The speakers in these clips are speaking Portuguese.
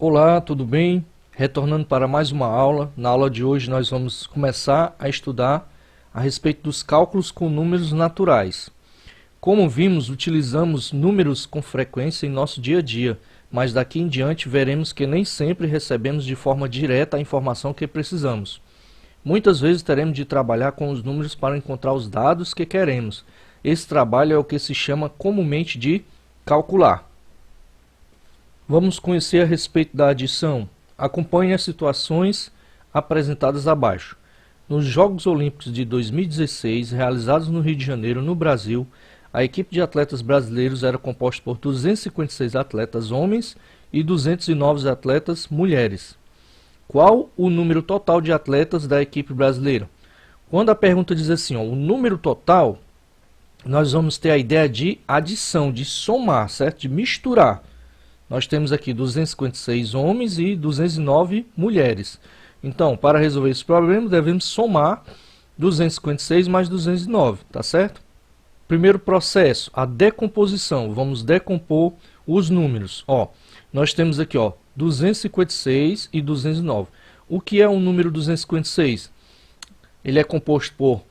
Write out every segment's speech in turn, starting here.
Olá, tudo bem? Retornando para mais uma aula. Na aula de hoje nós vamos começar a estudar a respeito dos cálculos com números naturais. Como vimos, utilizamos números com frequência em nosso dia a dia, mas daqui em diante veremos que nem sempre recebemos de forma direta a informação que precisamos. Muitas vezes teremos de trabalhar com os números para encontrar os dados que queremos. Esse trabalho é o que se chama comumente de calcular. Vamos conhecer a respeito da adição. Acompanhe as situações apresentadas abaixo. Nos Jogos Olímpicos de 2016, realizados no Rio de Janeiro, no Brasil, a equipe de atletas brasileiros era composta por 256 atletas homens e 209 atletas mulheres. Qual o número total de atletas da equipe brasileira? Quando a pergunta diz assim, o número total, nós vamos ter a ideia de adição, de somar, certo? De misturar. Nós temos aqui 256 homens e 209 mulheres. Então, para resolver esse problema, devemos somar 256 mais 209, tá certo? Primeiro processo, a decomposição. Vamos decompor os números. Nós temos aqui 256 e 209. O que é o número 256? Ele é composto por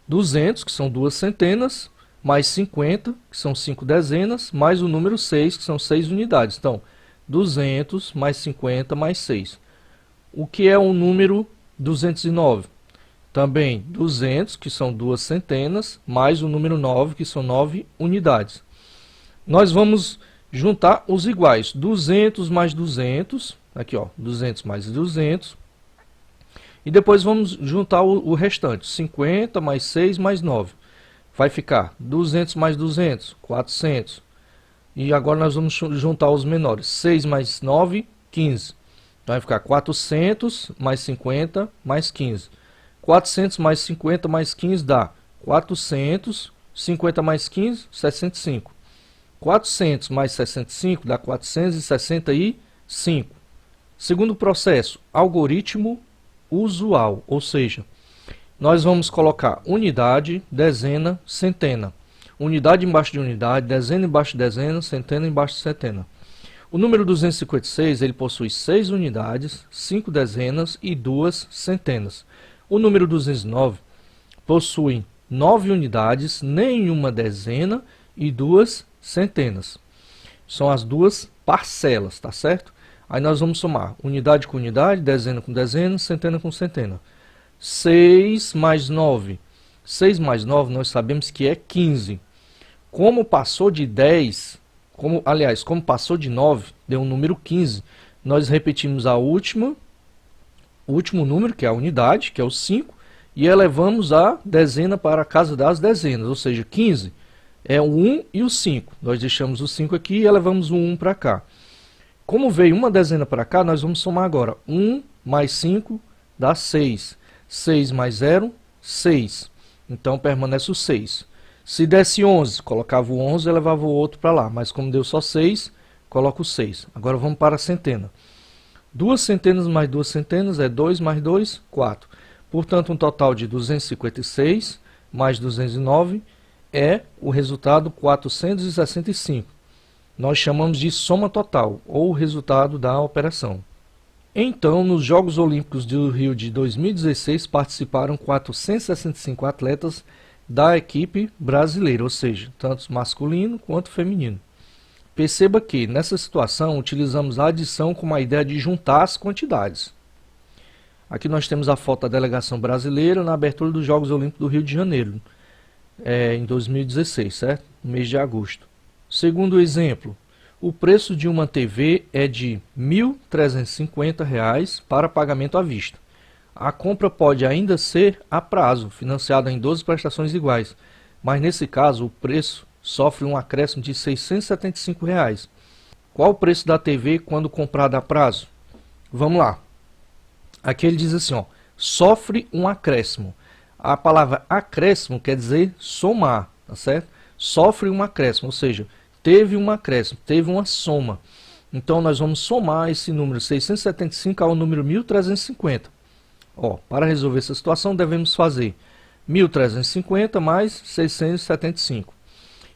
200, que são duas centenas, mais 50, que são 5 dezenas, mais o número 6, que são 6 unidades. Então, 200 mais 50 mais 6. O que é o número 209? Também 200, que são duas centenas, mais o número 9, que são 9 unidades. Nós vamos juntar os iguais. 200 mais 200, aqui 200 mais 200. E depois vamos juntar o restante. 50 mais 6 mais 9. Vai ficar 200 mais 200, 400. E agora nós vamos juntar os menores. 6 mais 9, 15. Então vai ficar 400 mais 50 mais 15. 400 mais 50 mais 15 dá 400. 50 mais 15, 65. 400 mais 65 dá 465. Segundo processo, algoritmo usual, ou seja, nós vamos colocar unidade, dezena, centena. Unidade embaixo de unidade, dezena embaixo de dezena, centena embaixo de centena. O número 256 ele possui 6 unidades, 5 dezenas e 2 centenas. O número 209 possui 9 unidades, nenhuma dezena e 2 centenas. São as duas parcelas, tá certo? Aí nós vamos somar unidade com unidade, dezena com dezena, centena com centena. 6 mais 9. 6 mais 9 nós sabemos que é 15. Como passou de 10, como passou de 9, deu um número 15, nós repetimos o último número, que é a unidade, que é o 5, e elevamos a dezena para a casa das dezenas, ou seja, 15 é o 1 e o 5. Nós deixamos o 5 aqui e elevamos o 1 para cá. Como veio uma dezena para cá, nós vamos somar agora. 1 mais 5 dá 6. 6 mais 0, 6. Então permanece o 6. Se desse 11, colocava o 11 e levava o outro para lá. Mas como deu só 6, coloca o 6. Agora vamos para a centena. 2 centenas mais 2 centenas é 2 mais 2, 4. Portanto, um total de 256 mais 209 é o resultado 465. Nós chamamos de soma total, ou resultado da operação. Então, nos Jogos Olímpicos do Rio de 2016, participaram 465 atletas da equipe brasileira, ou seja, tanto masculino quanto feminino. Perceba que, nessa situação, utilizamos a adição com a ideia de juntar as quantidades. Aqui nós temos a foto da delegação brasileira na abertura dos Jogos Olímpicos do Rio de Janeiro, em 2016, certo? No mês de agosto. Segundo exemplo, o preço de uma TV é de R$ 1.350 para pagamento à vista. A compra pode ainda ser a prazo, financiada em 12 prestações iguais, mas nesse caso o preço sofre um acréscimo de R$ 675. Qual o preço da TV quando comprada a prazo? Vamos lá. Aqui ele diz assim, sofre um acréscimo. A palavra acréscimo quer dizer somar, tá certo? Sofre um acréscimo, ou seja, teve um acréscimo, teve uma soma. Então, nós vamos somar esse número 675 ao número 1.350. Para resolver essa situação, devemos fazer 1.350 mais 675.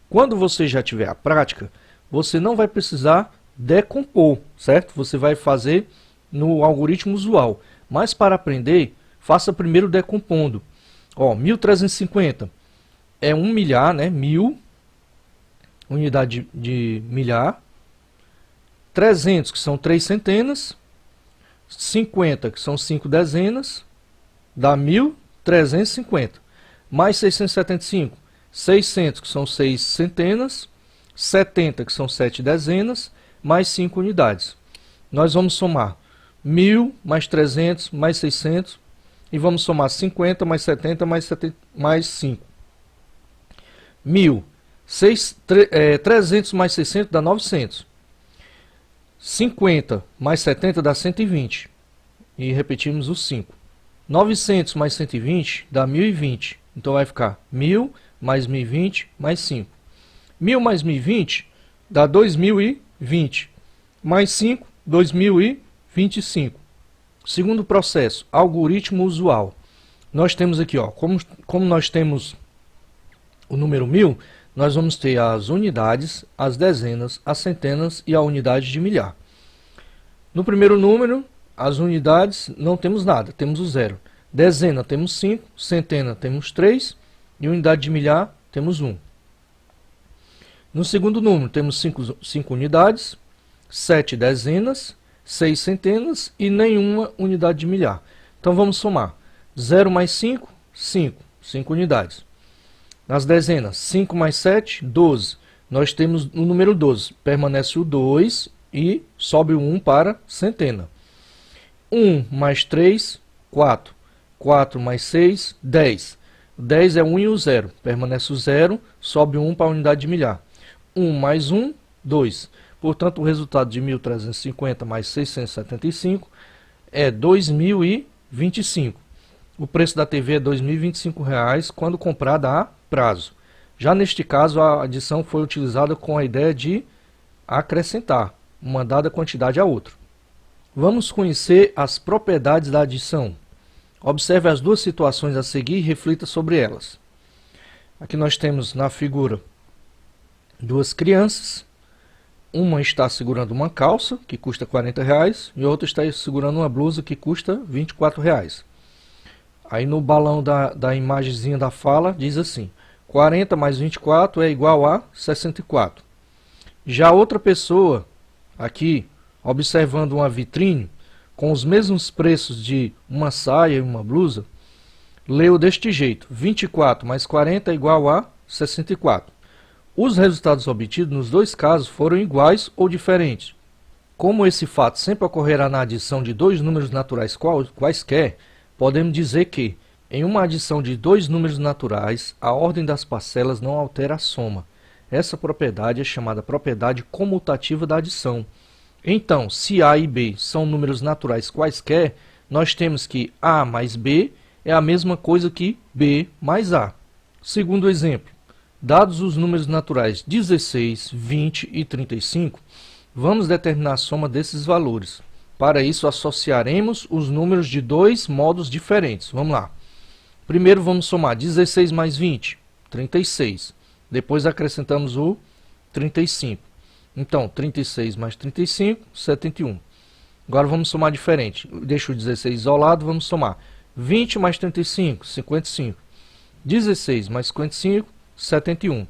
Quando você já tiver a prática, você não vai precisar decompor, certo? Você vai fazer no algoritmo usual. Mas para aprender, faça primeiro decompondo. Ó, 1350 é 1 milhar, né? 1000, unidade de milhar. 300, que são 3 centenas. 50, que são 5 dezenas. Dá 1350. Mais 675, 600, que são 6 centenas. 70, que são 7 dezenas. Mais 5 unidades. Nós vamos somar 1000 mais 300 mais 600 e vamos somar 50 mais 70 mais 5. 300 mais 600 dá 900. 50 mais 70 dá 120. E repetimos os 5. 900 mais 120 dá 1020. Então vai ficar 1000 mais 1020 mais 5. 1000 mais 1020 dá 2020. Mais 5, 2025. Segundo processo, algoritmo usual. Nós temos aqui, ó, como nós temos o número 1000, nós vamos ter as unidades, as dezenas, as centenas e a unidade de milhar. No primeiro número, as unidades não temos nada, temos o 0. Dezena temos 5, centena temos 3 e unidade de milhar temos 1. No segundo número, temos 5 unidades, 7 dezenas, 6 centenas e nenhuma unidade de milhar. Então vamos somar. 0 mais 5, 5. 5 unidades. Nas dezenas, 5 mais 7, 12. Nós temos o número 12. Permanece o 2 e sobe o 1 para centena. 1 mais 3, 4. 4 mais 6, 10. 10 é 1 e o 0. Permanece o 0, sobe o 1 para a unidade de milhar. 1 mais 1, 2. Portanto, o resultado de 1350 mais 675 é 2025. O preço da TV é R$ 2.025 quando comprada a prazo. Já neste caso, a adição foi utilizada com a ideia de acrescentar uma dada quantidade a outra. Vamos conhecer as propriedades da adição. Observe as duas situações a seguir e reflita sobre elas. Aqui nós temos na figura duas crianças. Uma está segurando uma calça, que custa R$ 40, e outra está segurando uma blusa, que custa R$ 24. Aí no balão da imagenzinha da fala, diz assim, 40 mais 24 é igual a 64. Já outra pessoa, aqui, observando uma vitrine, com os mesmos preços de uma saia e uma blusa, leu deste jeito, 24 mais 40 é igual a 64. Os resultados obtidos nos dois casos foram iguais ou diferentes. Como esse fato sempre ocorrerá na adição de dois números naturais quaisquer, podemos dizer que, em uma adição de dois números naturais, a ordem das parcelas não altera a soma. Essa propriedade é chamada propriedade comutativa da adição. Então, se A e B são números naturais quaisquer, nós temos que A mais B é a mesma coisa que B mais A. Segundo exemplo, dados os números naturais 16, 20 e 35, vamos determinar a soma desses valores. Para isso, associaremos os números de dois modos diferentes. Vamos lá. Primeiro, vamos somar 16 mais 20, 36. Depois, acrescentamos o 35. Então, 36 mais 35, 71. Agora, vamos somar diferente. Deixa o 16 isolado, vamos somar 20 mais 35, 55. 16 mais 55, 71.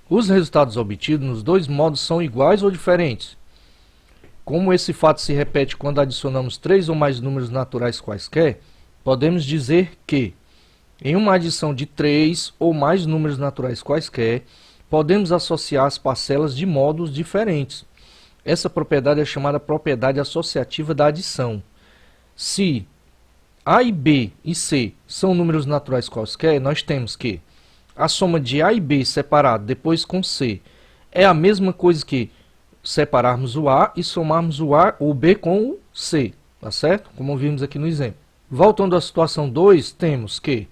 Os resultados obtidos nos dois modos são iguais ou diferentes? Como esse fato se repete quando adicionamos três ou mais números naturais quaisquer, podemos dizer que, em uma adição de três ou mais números naturais quaisquer, podemos associar as parcelas de modos diferentes. Essa propriedade é chamada propriedade associativa da adição. Se A e B e C são números naturais quaisquer, nós temos que a soma de A e B separado depois com C é a mesma coisa que separarmos o A e somarmos o B com o C, tá certo? Como vimos aqui no exemplo. Voltando à situação 2, temos que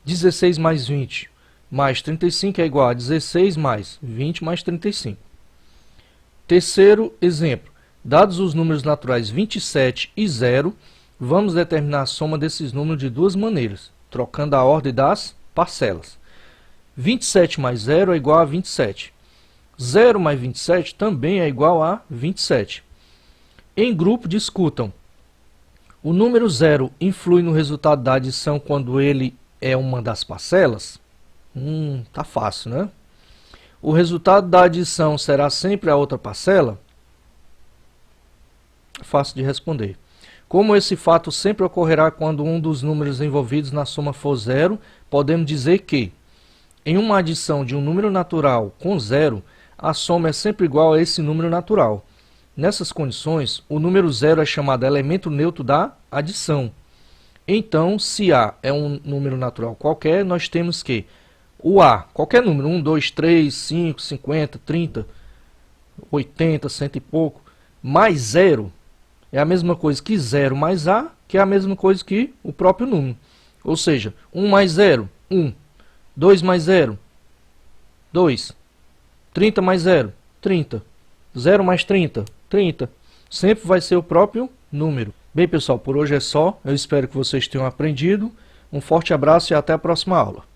16 mais 20 mais 35 é igual a 16 mais 20 mais 35. Terceiro exemplo, dados os números naturais 27 e 0, vamos determinar a soma desses números de duas maneiras, trocando a ordem das parcelas. 27 mais 0 é igual a 27. 0 mais 27 também é igual a 27. Em grupo, discutam. O número 0 influi no resultado da adição quando ele é uma das parcelas? Tá fácil, né? O resultado da adição será sempre a outra parcela? Fácil de responder. Como esse fato sempre ocorrerá quando um dos números envolvidos na soma for 0, podemos dizer que, em uma adição de um número natural com 0, a soma é sempre igual a esse número natural. Nessas condições, o número 0 é chamado elemento neutro da adição. Então, se A é um número natural qualquer, nós temos que o A, qualquer número, 1, 2, 3, 5, 50, 30, 80, 100 e pouco, mais 0, é a mesma coisa que 0 mais A, que é a mesma coisa que o próprio número. Ou seja, 1 mais 0, 1. 2 mais 0, 2. 30 mais 0, 30. 0 mais 30, 30. Sempre vai ser o próprio número. Bem, pessoal, por hoje é só. Eu espero que vocês tenham aprendido. Um forte abraço e até a próxima aula.